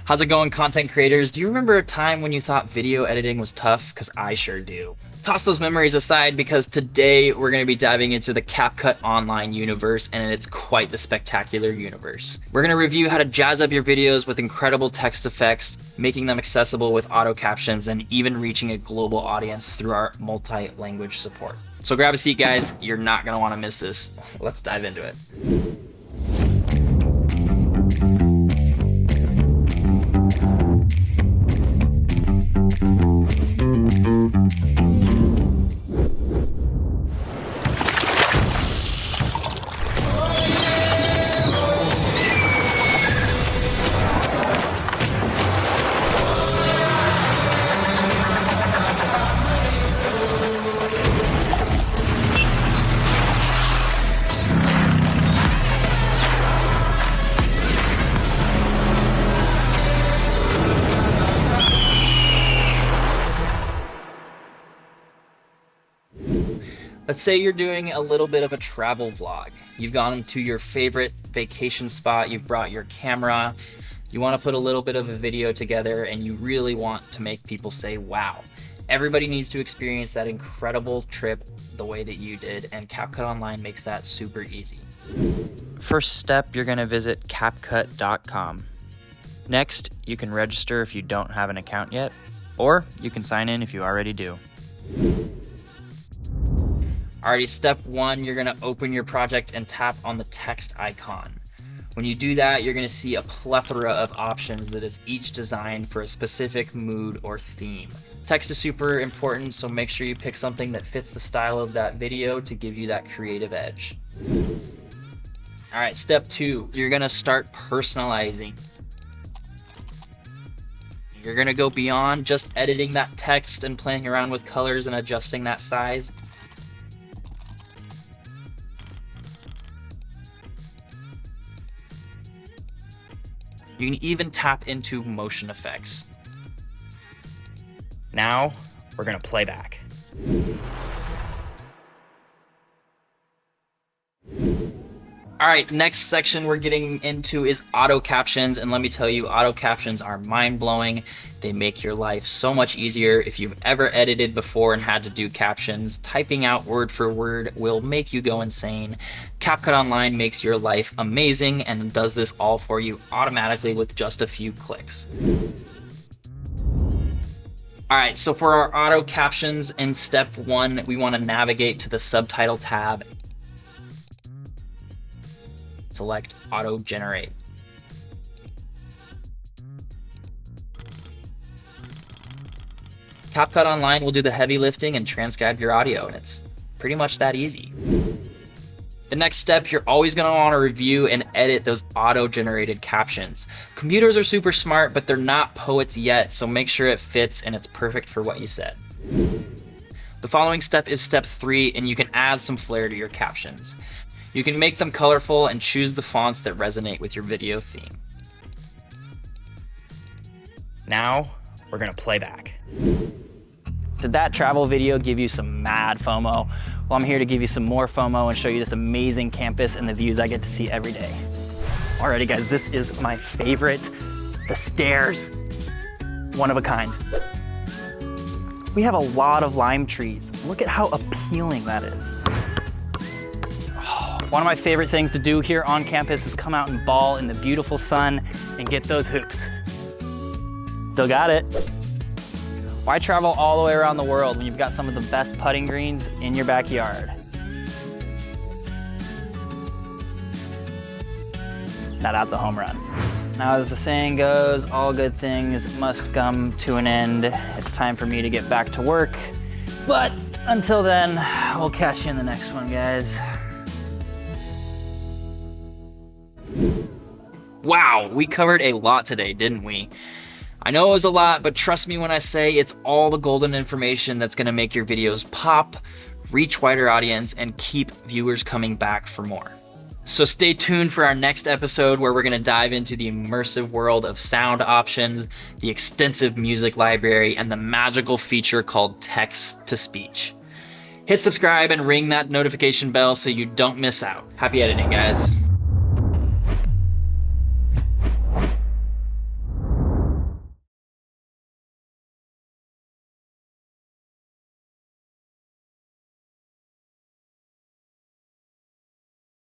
How's it going, content creators? Do you remember a time when you thought video editing was tough? Because I sure do. Toss those memories aside because today we're going to be diving into the CapCut Online universe, and it's quite the spectacular universe. We're going to review how to jazz up your videos with incredible text effects, making them accessible with auto captions, and even reaching a global audience through our multi-language support. So grab a seat, guys. You're not going to want to miss this. Let's dive into it. Let's say you're doing a little bit of a travel vlog. You've gone to your favorite vacation spot, you've brought your camera, you want to put a little bit of a video together, and you really want to make people say, wow. Everybody needs to experience that incredible trip the way that you did, and CapCut Online makes that super easy. First step, you're going to visit CapCut.com. Next, you can register if you don't have an account yet, or you can sign in if you already do. Alrighty, step one, you're gonna open your project and tap on the text icon. When you do that, you're gonna see a plethora of options that is each designed for a specific mood or theme. Text is super important, so make sure you pick something that fits the style of that video to give you that creative edge. Alright, step two, you're gonna start personalizing. You're gonna go beyond just editing that text and playing around with colors and adjusting that size. You can even tap into motion effects. Now, we're gonna play back. All right, next section we're getting into is auto captions, and let me tell you, auto captions are mind-blowing. They make your life so much easier. If you've ever edited before and had to do captions, typing out word for word will make you go insane. CapCut Online makes your life amazing and does this all for you automatically with just a few clicks. All right, so for our auto captions in step one, we want to navigate to the subtitle tab. Select Auto Generate. CapCut Online will do the heavy lifting and transcribe your audio, and it's pretty much that easy. The next step, you're always going to want to review and edit those auto-generated captions. Computers are super smart, but they're not poets yet, so make sure it fits and it's perfect for what you said. The following step is step three, and you can add some flair to your captions. You can make them colorful and choose the fonts that resonate with your video theme. Now, we're gonna play back. Did that travel video give you some mad FOMO? Well, I'm here to give you some more FOMO and show you this amazing campus and the views I get to see every day. Alrighty guys, this is my favorite, the stairs. One of a kind. We have a lot of lime trees. Look at how appealing that is. One of my favorite things to do here on campus is come out and ball in the beautiful sun and get those hoops. Still got it. Why travel all the way around the world when you've got some of the best putting greens in your backyard? Now that's a home run. Now, as the saying goes, all good things must come to an end. It's time for me to get back to work. But until then, we'll catch you in the next one, guys. Wow, we covered a lot today, didn't we? I know it was a lot, but trust me when I say it's all the golden information that's gonna make your videos pop, reach wider audience, and keep viewers coming back for more. So stay tuned for our next episode where we're gonna dive into the immersive world of sound options, the extensive music library, and the magical feature called text-to-speech. Hit subscribe and ring that notification bell so you don't miss out. Happy editing, guys.